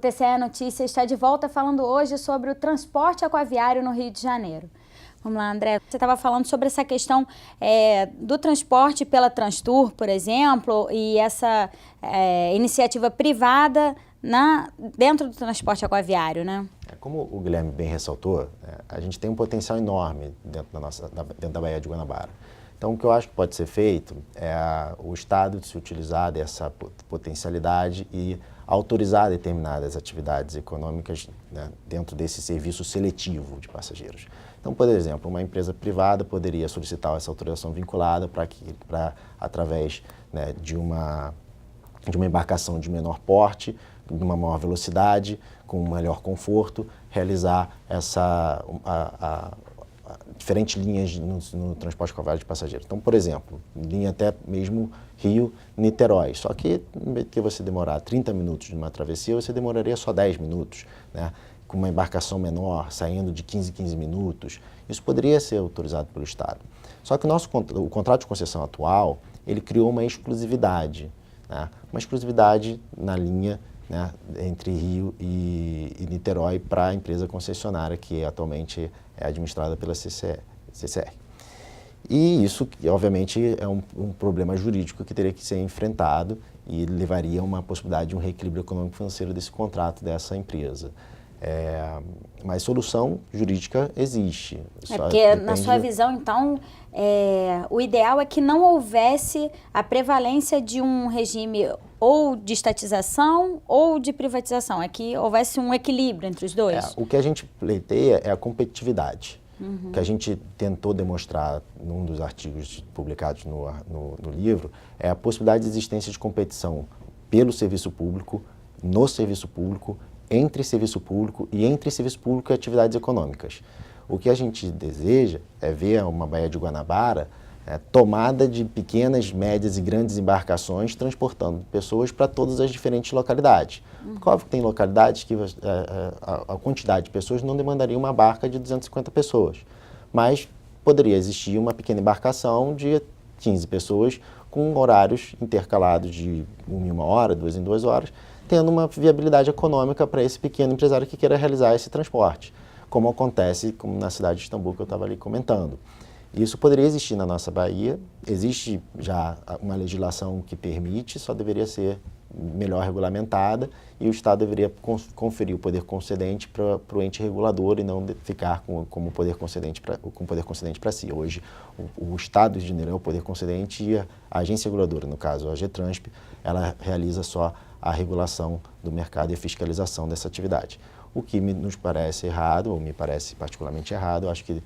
TCE Notícias está de volta falando hoje sobre o transporte aquaviário no Rio de Janeiro. Vamos lá, André. Você estava falando sobre essa questão do transporte pela Transtour, por exemplo, e essa iniciativa privada dentro do transporte aquaviário, né? Como o Guilherme bem ressaltou, a gente tem um potencial enorme dentro da Baía de Guanabara. Então, o que eu acho que pode ser feito é o Estado se utilizar dessa potencialidade e autorizar determinadas atividades econômicas, né, dentro desse serviço seletivo de passageiros. Então, por exemplo, uma empresa privada poderia solicitar essa autorização vinculada para através, né, de uma embarcação de menor porte, de uma maior velocidade, com um melhor conforto, realizar diferentes linhas no transporte aquaviário de passageiros. Então, por exemplo, linha até mesmo Rio-Niterói. Só que, em vez de você demorar 30 minutos de uma travessia, você demoraria só 10 minutos, né? Com uma embarcação menor, saindo de 15 em 15 minutos. Isso poderia ser autorizado pelo Estado. Só que o contrato de concessão atual, ele criou uma exclusividade, né? Uma exclusividade na linha, né, entre Rio e Niterói para a empresa concessionária, que atualmente é administrada pela CCR. E isso, obviamente, é um problema jurídico que teria que ser enfrentado e levaria a uma possibilidade de um reequilíbrio econômico-financeiro desse contrato dessa empresa. Mas solução jurídica existe. Porque, na sua visão, então, o ideal é que não houvesse a prevalência de um regime ou de estatização ou de privatização, é que houvesse um equilíbrio entre os dois? O que a gente pleiteia é a competitividade. O que a gente tentou demonstrar num dos artigos publicados no livro é a possibilidade de existência de competição pelo serviço público, no serviço público, entre serviço público e entre serviço público e atividades econômicas. O que a gente deseja é ver uma Baía de Guanabara tomada de pequenas, médias e grandes embarcações transportando pessoas para todas as diferentes localidades. Óbvio que tem localidades que a quantidade de pessoas não demandaria uma barca de 250 pessoas, mas poderia existir uma pequena embarcação de 15 pessoas com horários intercalados de 1 em 1 hora, 2 em 2 horas, tendo uma viabilidade econômica para esse pequeno empresário que queira realizar esse transporte, como acontece na cidade de Istambul, que eu estava ali comentando. Isso poderia existir na nossa Bahia, existe já uma legislação que permite, só deveria ser melhor regulamentada e o Estado deveria conferir o poder concedente para o ente regulador e não ficar com o poder concedente para si. Hoje, o Estado do Rio de Janeiro é o poder concedente e a agência reguladora, no caso a Getransp, ela realiza só a regulação do mercado e a fiscalização dessa atividade. O que nos parece errado, ou me parece particularmente errado, acho que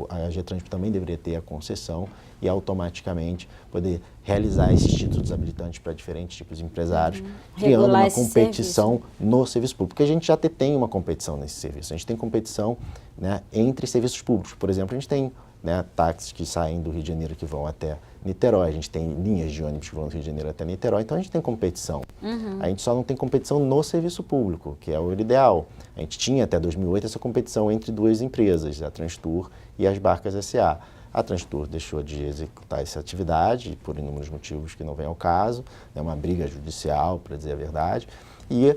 a Getransp também deveria ter a concessão e automaticamente poder realizar esses títulos habilitantes para diferentes tipos de empresários, criando uma competição no serviço público. Porque a gente já tem uma competição nesse serviço, a gente tem competição, né, entre serviços públicos. Por exemplo, a gente tem, né, táxis que saem do Rio de Janeiro que vão até Niterói, a gente tem linhas de ônibus que vão do Rio de Janeiro até Niterói, então a gente tem competição. A gente só não tem competição no serviço público, que é o ideal. A gente tinha até 2008 essa competição entre duas empresas, a Transtour e as Barcas S.A. A Transtour deixou de executar essa atividade por inúmeros motivos que não vem ao caso, é uma briga judicial, para dizer a verdade. E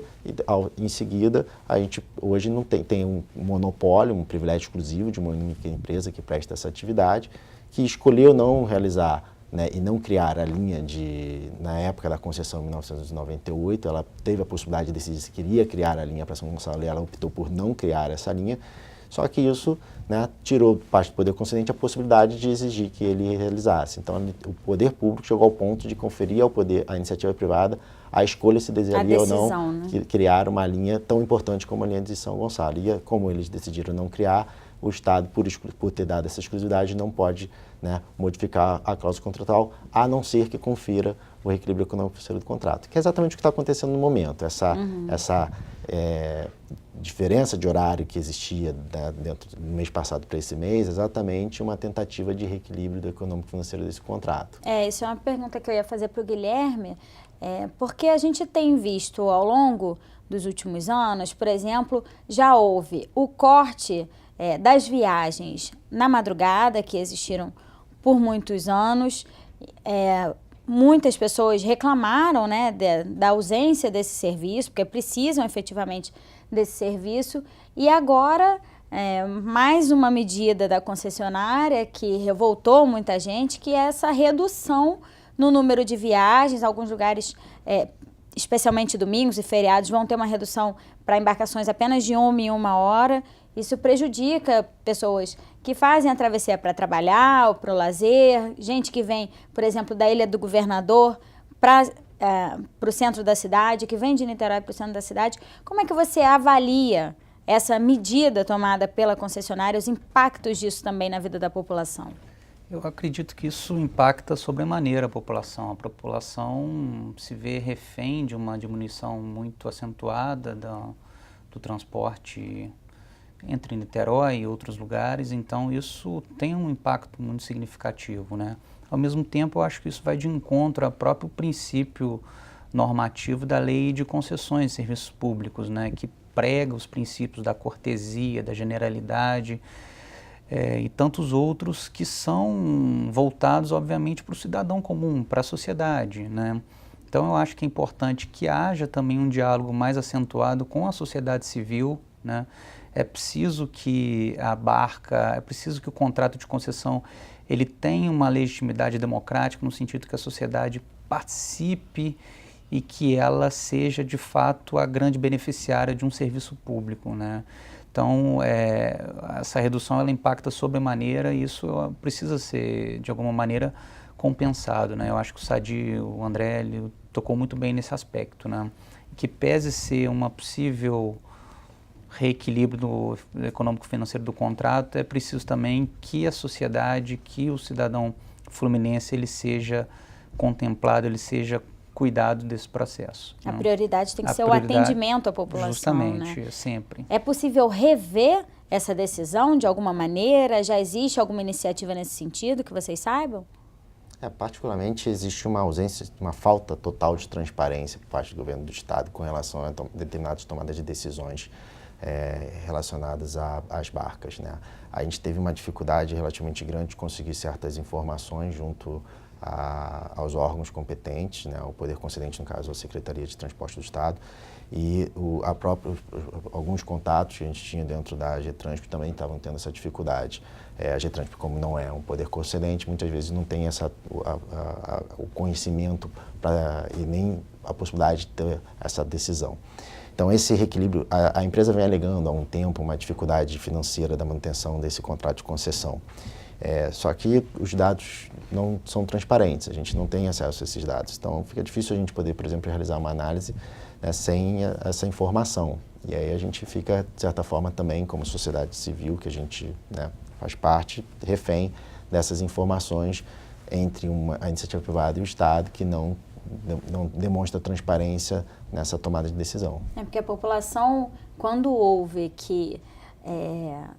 em seguida, a gente hoje não tem um monopólio, um privilégio exclusivo de uma única empresa que presta essa atividade, que escolheu não realizar, né, e não criar a linha na época da concessão em 1998, ela teve a possibilidade de decidir se queria criar a linha para São Gonçalo e ela optou por não criar essa linha, só que isso, né, tirou parte do poder concedente a possibilidade de exigir que ele realizasse. Então, o poder público chegou ao ponto de conferir à iniciativa privada a escolha se desejaria ou não, né, criar uma linha tão importante como a linha de São Gonçalo. E como eles decidiram não criar, o Estado, por ter dado essa exclusividade, não pode, né, modificar a cláusula contratual, a não ser que confira o reequilíbrio econômico-financeiro do contrato, que é exatamente o que está acontecendo no momento. Essa diferença de horário que existia, né, dentro do mês passado para esse mês, é exatamente uma tentativa de reequilíbrio do econômico-financeiro desse contrato. Isso é uma pergunta que eu ia fazer para o Guilherme, porque a gente tem visto ao longo dos últimos anos, por exemplo, já houve o corte das viagens na madrugada, que existiram por muitos anos, muitas pessoas reclamaram, né, da ausência desse serviço, porque precisam efetivamente desse serviço, e agora mais uma medida da concessionária que revoltou muita gente, que é essa redução no número de viagens. Alguns lugares, especialmente domingos e feriados, vão ter uma redução para embarcações apenas de 1 em 1 hora. Isso prejudica pessoas que fazem a travessia para trabalhar ou para o lazer, gente que vem, por exemplo, da Ilha do Governador para o centro da cidade, que vem de Niterói para o centro da cidade. Como é que você avalia essa medida tomada pela concessionária, os impactos disso também na vida da população? Eu acredito que isso impacta sobremaneira a população. A população se vê refém de uma diminuição muito acentuada do transporte entre Niterói e outros lugares, então isso tem um impacto muito significativo, né? Ao mesmo tempo, eu acho que isso vai de encontro ao próprio princípio normativo da Lei de Concessões de Serviços Públicos, né? Que prega os princípios da cortesia, da generalidade e tantos outros que são voltados, obviamente, para o cidadão comum, para a sociedade, né? Então, eu acho que é importante que haja também um diálogo mais acentuado com a sociedade civil, né? É preciso que é preciso que o contrato de concessão ele tenha uma legitimidade democrática, no sentido que a sociedade participe e que ela seja, de fato, a grande beneficiária de um serviço público, né? Então, essa redução ela impacta sobremaneira e isso precisa ser, de alguma maneira, compensado, né? Eu acho que o Sadi, o André, ele tocou muito bem nesse aspecto, né? Que pese ser uma possível reequilíbrio econômico-financeiro do contrato, é preciso também que a sociedade, que o cidadão fluminense, ele seja contemplado, ele seja cuidado desse processo. A prioridade tem que ser o atendimento à população, justamente, né? Sempre. É possível rever essa decisão de alguma maneira? Já existe alguma iniciativa nesse sentido que vocês saibam? Particularmente, existe uma ausência, uma falta total de transparência por parte do governo do Estado com relação a determinadas tomadas de decisões relacionadas às barcas, né? A gente teve uma dificuldade relativamente grande de conseguir certas informações junto aos órgãos competentes, né? O Poder Concedente, no caso, a Secretaria de Transporte do Estado, e alguns contatos que a gente tinha dentro da Getransport também estavam tendo essa dificuldade. A Getransport, como não é um poder concedente, muitas vezes não tem o conhecimento e nem a possibilidade de ter essa decisão. Então, esse reequilíbrio, a empresa vem alegando há um tempo uma dificuldade financeira da manutenção desse contrato de concessão. Só que os dados não são transparentes, a gente não tem acesso a esses dados. Então, fica difícil a gente poder, por exemplo, realizar uma análise, né, sem essa informação. E aí a gente fica, de certa forma, também como sociedade civil, que a gente, né, faz parte, refém dessas informações entre a iniciativa privada e o Estado, que não demonstra transparência nessa tomada de decisão. Porque a população, quando ouve que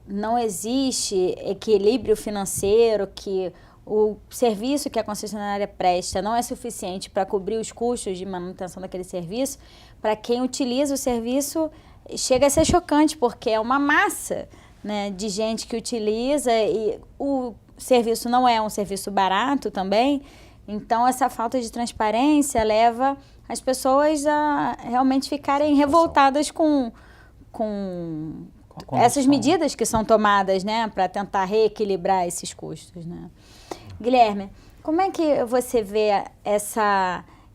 não existe equilíbrio financeiro, que o serviço que a concessionária presta não é suficiente para cobrir os custos de manutenção daquele serviço, para quem utiliza o serviço chega a ser chocante, porque é uma massa, né, de gente que utiliza e o serviço não é um serviço barato também. Então, essa falta de transparência leva as pessoas a realmente ficarem revoltadas com essas medidas que são tomadas, né, para tentar reequilibrar esses custos, né? Guilherme, como é que você vê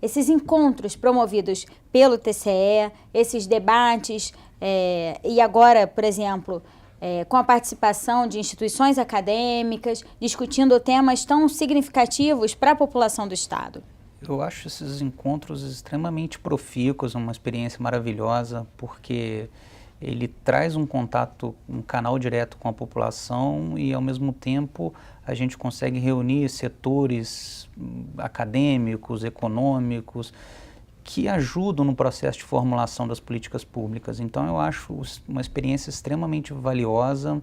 esses encontros promovidos pelo TCE, esses debates, e agora, por exemplo, com a participação de instituições acadêmicas, discutindo temas tão significativos para a população do Estado? Eu acho esses encontros extremamente profícuos, uma experiência maravilhosa, porque ele traz um contato, um canal direto com a população e, ao mesmo tempo, a gente consegue reunir setores acadêmicos, econômicos, que ajudam no processo de formulação das políticas públicas. Então, eu acho uma experiência extremamente valiosa,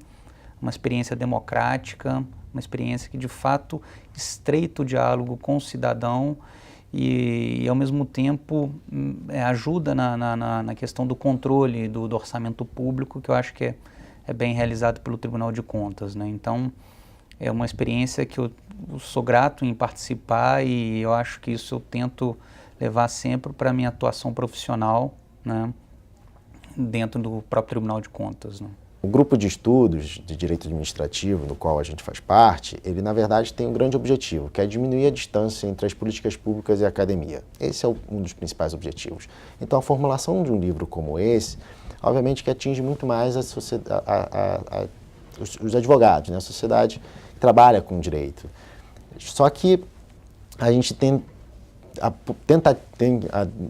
uma experiência democrática, uma experiência que, de fato, estreita o diálogo com o cidadão e ao mesmo tempo, ajuda na questão do controle do orçamento público, que eu acho que é bem realizado pelo Tribunal de Contas, né? Então, é uma experiência que eu sou grato em participar e eu acho que isso eu tento levar sempre para a minha atuação profissional, né, dentro do próprio Tribunal de Contas, né. O grupo de estudos de direito administrativo, no qual a gente faz parte, ele na verdade tem um grande objetivo, que é diminuir a distância entre as políticas públicas e a academia. Esse é um dos principais objetivos. Então a formulação de um livro como esse, obviamente que atinge muito mais a sociedade, os advogados, né? A sociedade que trabalha com direito. Só que a gente tem a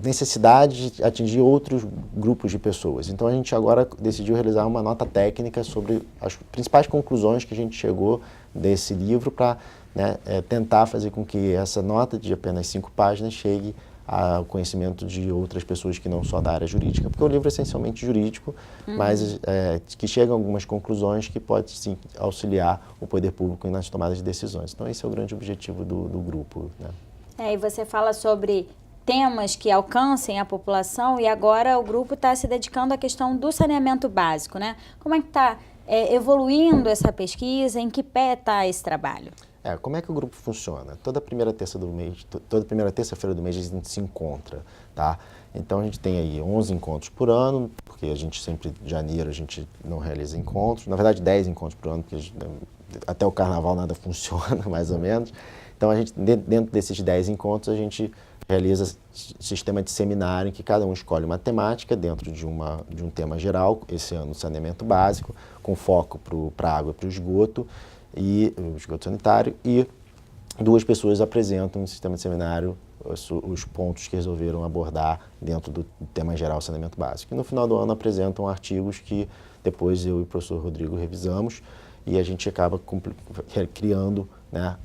necessidade de atingir outros grupos de pessoas. Então a gente agora decidiu realizar uma nota técnica sobre as principais conclusões que a gente chegou desse livro para, né, tentar fazer com que essa nota de apenas 5 páginas chegue ao conhecimento de outras pessoas que não só da área jurídica, porque o livro é essencialmente jurídico, mas que chegam a algumas conclusões que pode sim auxiliar o poder público nas tomadas de decisões. Então esse é o grande objetivo do grupo, né? E você fala sobre temas que alcancem a população e agora o grupo está se dedicando à questão do saneamento básico, né? Como é que está evoluindo essa pesquisa? Em que pé está esse trabalho? Como é que o grupo funciona? Toda primeira terça-feira do mês a gente se encontra, tá? Então a gente tem aí 11 encontros por ano, porque a gente sempre, em janeiro, a gente não realiza encontros. Na verdade, 10 encontros por ano, porque até o carnaval nada funciona, mais ou menos. Então, a gente, dentro desses 10 encontros, a gente realiza sistema de seminário em que cada um escolhe uma temática dentro de um tema geral, esse ano saneamento básico, com foco para a água e para o esgoto sanitário, e 2 pessoas apresentam no sistema de seminário os pontos que resolveram abordar dentro do tema geral saneamento básico. E no final do ano apresentam artigos que depois eu e o professor Rodrigo revisamos e a gente acaba criando, né,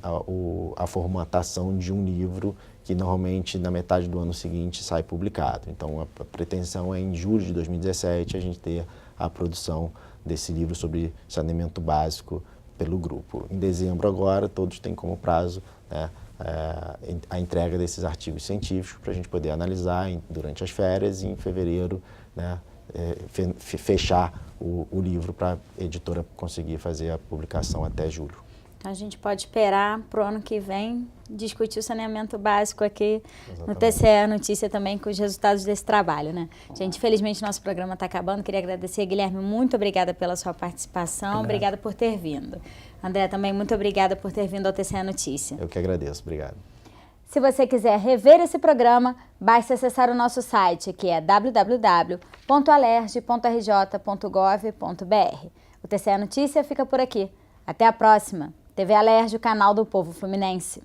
a formatação de um livro que normalmente na metade do ano seguinte sai publicado. Então a pretensão é em julho de 2017 a gente ter a produção desse livro sobre saneamento básico pelo grupo. Em dezembro agora todos têm como prazo, né, a entrega desses artigos científicos para a gente poder analisar durante as férias e em fevereiro, né, fechar o livro para a editora conseguir fazer a publicação até julho. Então a gente pode esperar para o ano que vem discutir o saneamento básico aqui. Exatamente. No TCE Notícia também com os resultados desse trabalho, né? Gente, infelizmente nosso programa está acabando. Queria agradecer, Guilherme, muito obrigada pela sua participação. Obrigada por ter vindo. André, também muito obrigada por ter vindo ao TCE Notícia. Eu que agradeço, obrigado. Se você quiser rever esse programa, basta acessar o nosso site, que é www.alerj.rj.gov.br. O TCE Notícia fica por aqui. Até a próxima. TV Alerj, o canal do povo fluminense.